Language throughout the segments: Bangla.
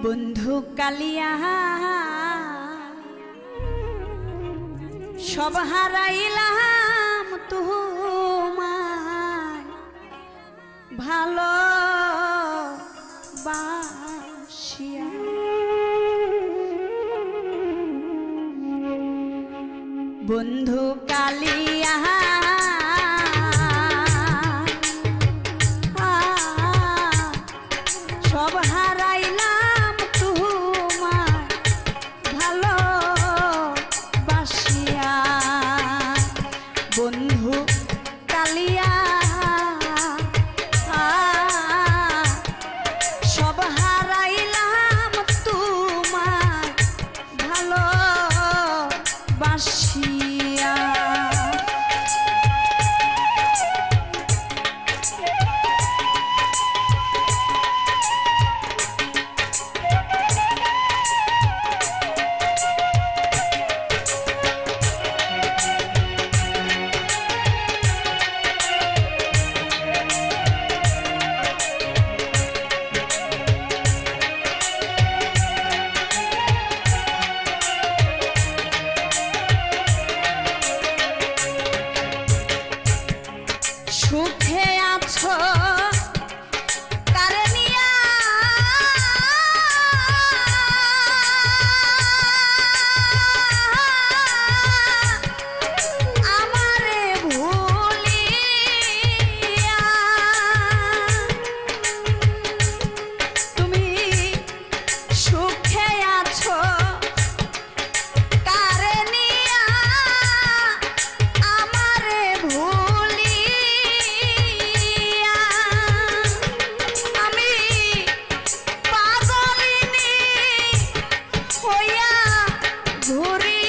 বন্ধু কালিয়া সব হারাইলাম তোমায় ভালো বাসিয়া। বন্ধু কালিয়া সব হারাইলাম তোমায় ভালো বাসিয়া। বন্ধু কালিয়া সব হারাইলাম তোমায় ভালো বাসিয়া। সুখে আছো কারে নিয়া আমারে ভুলিয়া। তুমি সুখে আছো কারে নিয়া আমারে ভুলিয়া। আমি পাগলিনী হইয়া ঘুরি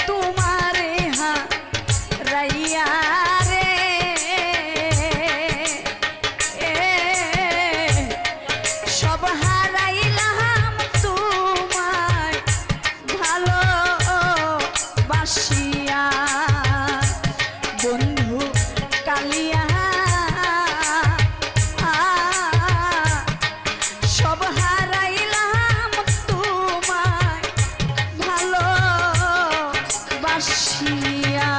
তোমারে হারাইয়া রে। সব হারাইলাম তোমায় ভালো বাসিয়া। বন্ধু কালিয়া সব হারাইলাম তোমায় ভালো বাসিয়া।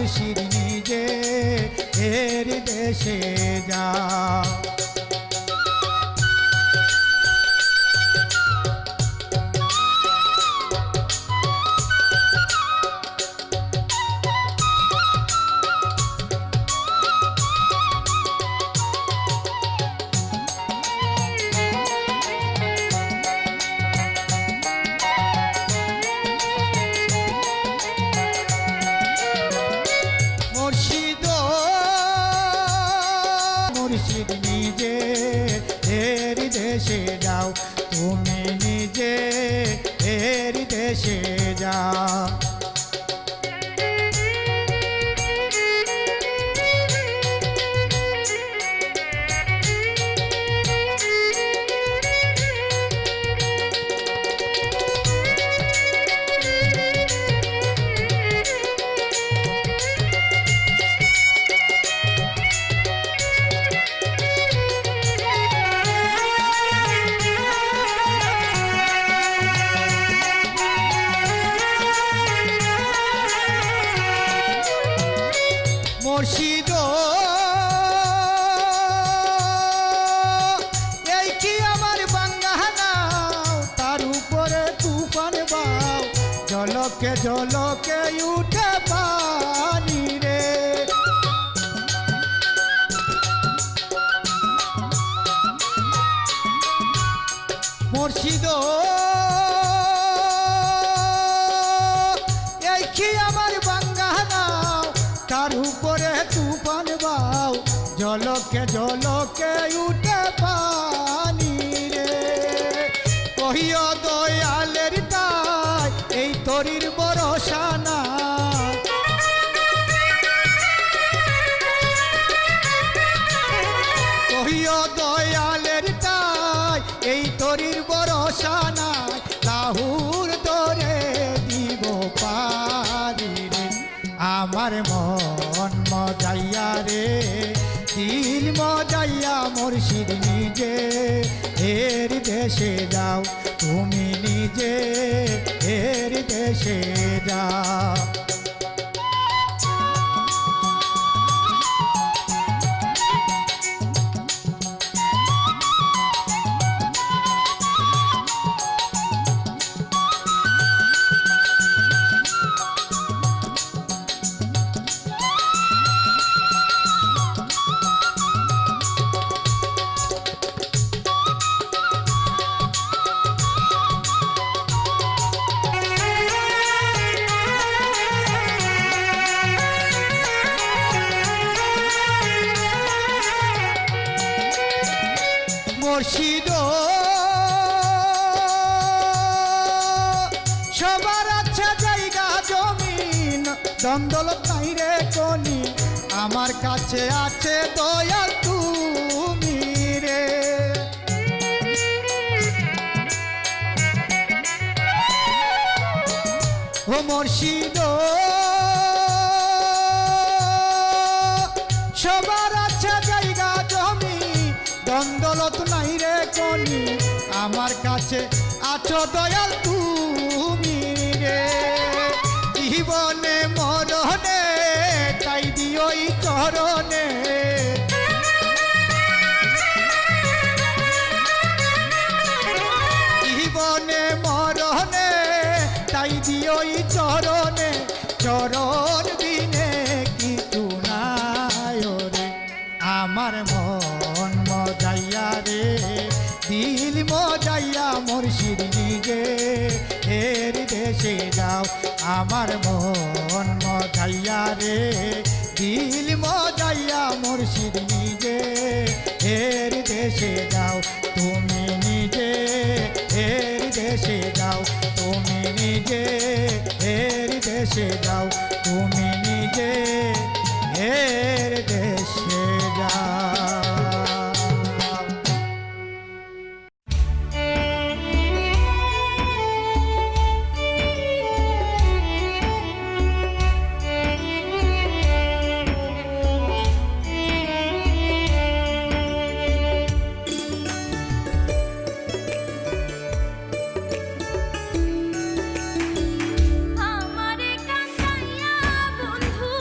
মুর্শিদ নিজে এর দেশে যাও। মুর্শিদ নিজে এর দেশে যাও, তুমি নিজে এর দেশে যাও। মুর্শিদ এই কি আমার বাঙ্গানাও, তার উপরে তুফান বাও, জলকে জলকে উঠে পানি রে। মুর্শিদ এই কি আমার বাঙ্গানাও, তার উপরে তুফান বাও, জলকে জলকে উঠে পানি রে। কহিও দয়ালের তাই এই তরির ভরসা না, কহিও দয়ালের তাই এই তরির ভরসা নাই, লাহুর দরে দিব পারি রে। আমার মন মজাইয়া রে, দিল মজাইয়া মুর্শিদ নিজে এর দেশে যাও, তুমি নিজে এর দেশে যাও। মুর্শিদ সবার আছে জায়গা জমিন, দ্বন্দ্বলত নাই রে কোনি, আমার কাছে আছে দয়াল তুমি রে। ও মুর্শিদ সবার আছে জায়গা জমি, দ্বন্দ্বলত নাই রে কোনি, আমার কাছে আছো দয়াল তুমি রে। জীবনে মরণে তাই দিও এই চরণে, জীবনে মরণে তাই দিও এই চরণে, চরণ বিনে কিছু নাই রে। আমার মন মজাইয়া রে, দিল মজাইয়া মুর্শিদ নিজে এর দেশে যাও, আমার মন মজাইয়া রে, দিল মজাইয়া মুর্শিদ নিজে এর দেশে যাও, তুমি নিজে এর দেশে যাও, তুমি নিজে এর দেশে যাও, তুমি নিজে এর দেশে যাও। আমারে কাঁদাইয়া বন্ধু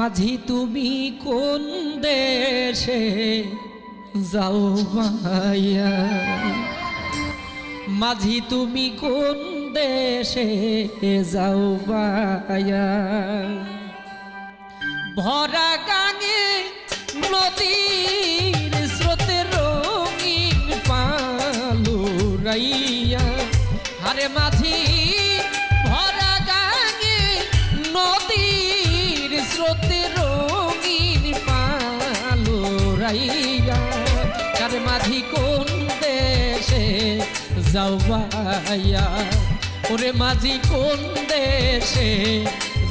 মাঝি তুমি কোন দেশে যাও ভাইয়া, মাঝি তুমি কোন দেশে যাও ভাইয়া, ভরা গাঙে নদীর স্রোতে রঙিন পালুরাইয়া, হারে মাঝি ভরা গাঙে নদীর স্রোতে রঙিন পালুরাইয়া, হারে মাঝি কোন দেশে যাও ভাইয়া, ওরে মাঝি কোন দেশে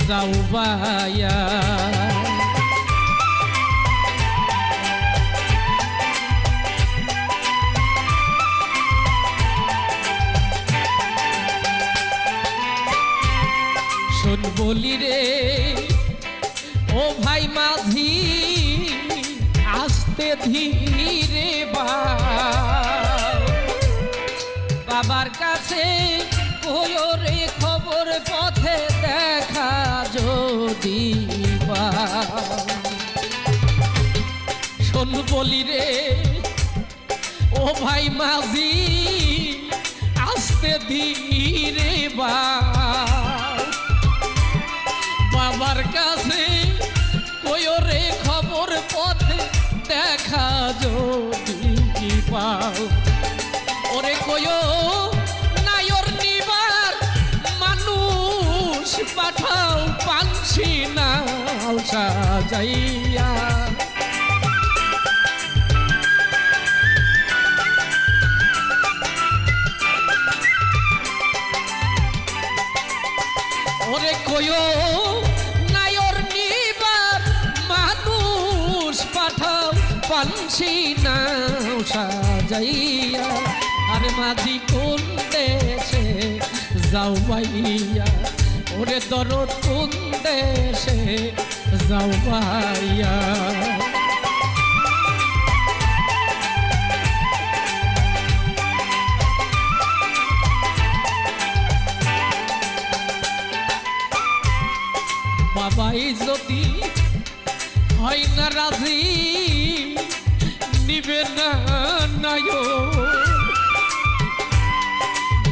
যাও ভাইয়া। শোন বলি রে ও ভাই মাঝি, আস্তে ধীরে বাবার কাছে কইও রে খবর পথে দেখা যদি শোন বলি রে ও ভাই মাঝি, আস্তে ধীরে বাবার কাছে কইও রে খবর পথে দেখা যদি পাও, ওরে কইও নায়র নিবার মানুষ পাঠাও পানছি নাও সাজাইয়া, ওরে কইও নায়র নিবার মানুষ পাঠাও পানছি নাও সাজাইয়া, আর মাঝি কোন দেশে যাও ভাইয়া, ওরে দরদ কোন দেশে যাও ভাইয়া। বাবাই যদি হয় না রাজি, নিবে না নায়,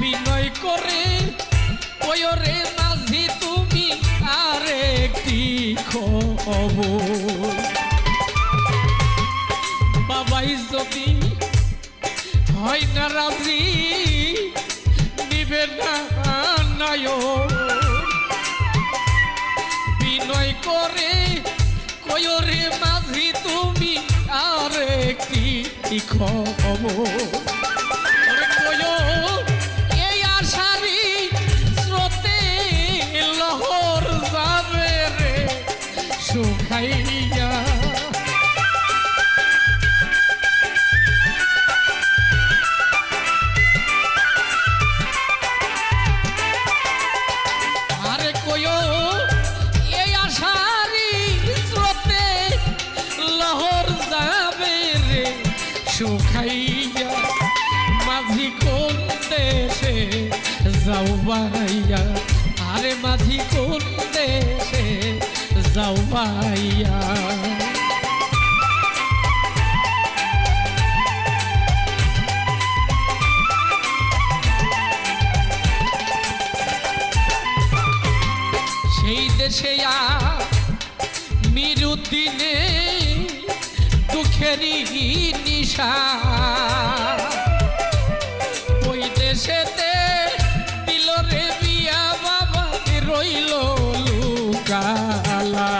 বিনয় করে ওরে মাঝি তুমি আরেকটি খবর, বাবাই যদি হয় না রাজি, নিবে না নায়, বিনয় করে কয়রে মাঝি তুমি আরেকটি খবর, কয়ো এই আশারি স্রোতে লহর যাবে রে শুকাইয়া, আরে কয়ো এই আশারি স্রোতে লহর যাবে রে শুকাইয়া, মাঝি কোন দেশে যাও ভাইয়া, আরে মাঝি কোন দেশে যাও ভাইয়া। সেই দেশে মিরুদ্দিনে দুঃখেরই নিশা, ওই দেশেতে দিল রে বিয়া বাবা রইল লুকালা,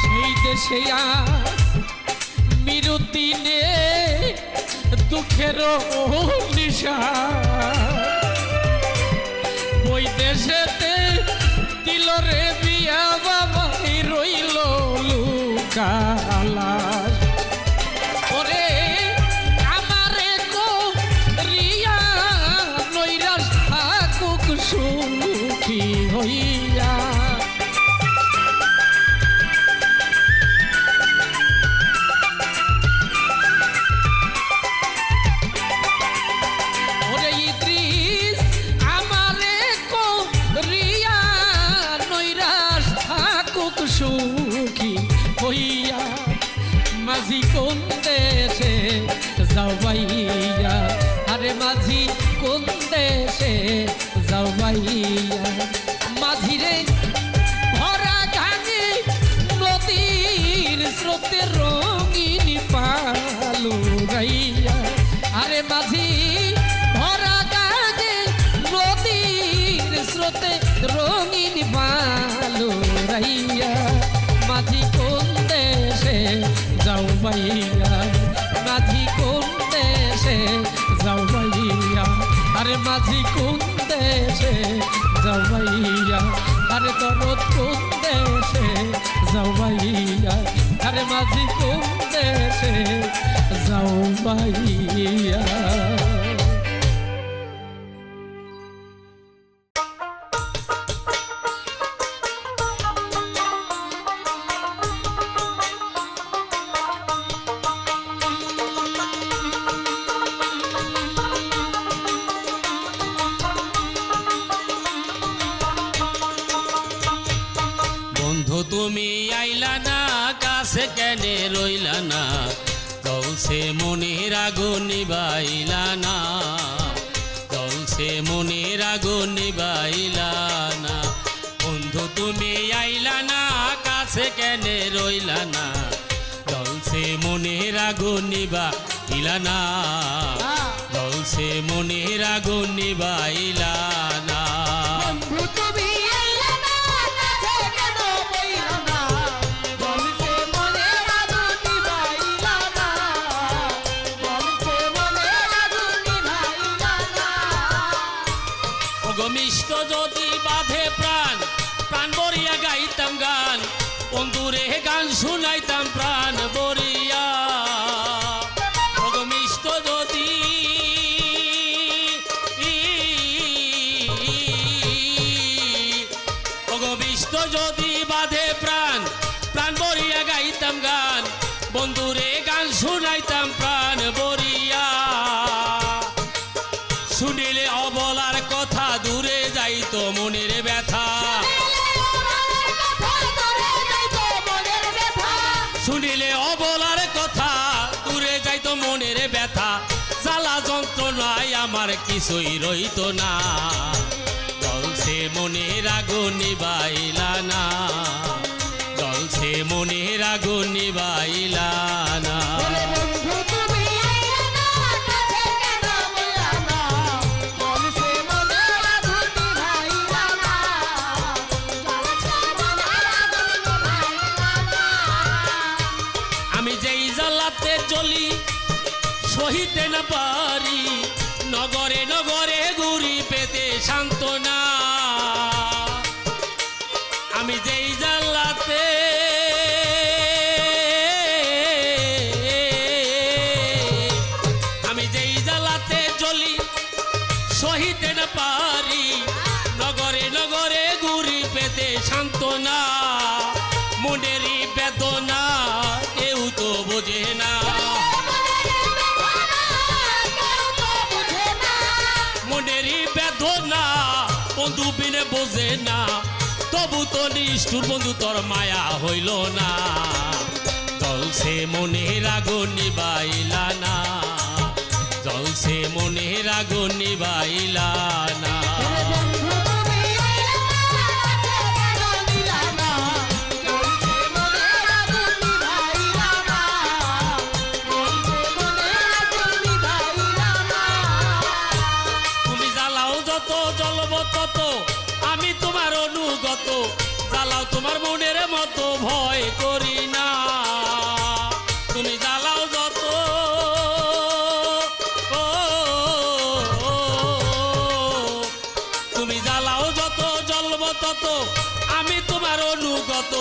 সেই দেশে মিরুদ্দিনে দুঃখের নিশা, ওই দেশেতে দিল রে বিয়া বাবা রইল লুকালা, ওরে আমারে কো রিয়া নৈরাশ থাকুক সুখী হইয়া, ওরে ইদ্রিস আমারে কো রিয়া নৈরাশ সুখী হইয়া মাঝি কোন দেশে যাও বাইয়া আরে মাঝি কোন দেশে যাও বাইয়া মাঝিরে ভরা গাঙে নদীর স্রোতের রঙিন পালু গাইয়া আরে মাঝি ভরা গাঙে নদীর স্রোতে রঙিন পালু রাইয়া মাঝি কোন দেশে যাও বাইয়া মাঝি কোন দেশে যাও বাইয়া আরে মাঝি কোন দেশে যাও বাইয়া আরে দরদ কোন দেশে যাও বাইয়া আরে মাঝি কোন দেশে যাও বাইয়া বন্ধু তুমি আইলা না কাছে কেনে রইলা না জলসে মনের আগুন নিবাইলা না জলসে মনের আগুন নিবাইলা না বন্ধু তুমি আইলা না কাছে কেনে রইলা না জলসে মনের আগুন নিবাইলা না জলসে মনের আগুন নিবাইলা না মিষ্ট যদি বাঁধে প্রাণ প্রাণ বরিয়া গাইতাম গান বন্ধুরে গান শুনাইতাম প্রাণ বরিয়া মিষ্ট যদি মিষ্ট যদি বাঁধে প্রাণ প্রাণ বরিয়া গাইতাম গান বন্ধুরে গান শুনাইতাম প্রাণ বরিয়া শুনিলে অবলার কথা দূরে যাইতো মনের ব্যথা শুনিলে অবলার কথা দূরে যাইতো মনের ব্যথা জ্বালা যন্ত্রণায় আমার কিছুই রইত না জলসে মনের আগুন নিবাইলা না জলসে মনের আগুন নিবাইলা না চলি সহিতে না পারি নগরে নগরে ঘুরি পেতে সান্ত্বনা আমি যেই জ্বালাতে আমি যেই জ্বালাতে চলি সহিতে না পারি নগরে নগরে ঘুরি পেতে সান্ত্বনা মনেরই বেদনা কেউ তো বোঝে না মনেরই বেদনা বন্ধু বিনে বোঝে না তবু তো নিষ্ঠুর বন্ধু তোর মায়া হইল না জলসে মনের আগুন নিবাইলা না জলসে মনের আগুন নিবাইলা না আমি তোমার অনুগত জ্বালাও তোমার মনের মতো ভয় করি না তুমি জ্বালাও যত তুমি জ্বালাও যত জ্বলব তত আমি তোমার অনুগত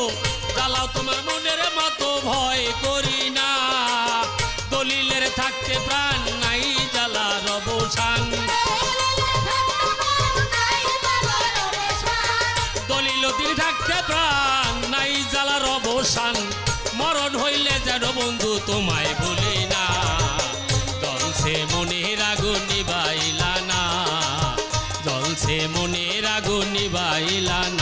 জ্বালাও তোমার মনের মতো ভয় করি না দলিলের থাকতে প্রাণ নাই জ্বালার অবসান দলিলতির থাকতে প্রাণ নাই জ্বালার অবসান মরণ হইলে যেন বন্ধু তোমায় ভুলি না জলসে মনের আগুন নিবাইলা না জলসে মনের আগুন নিবাইলা না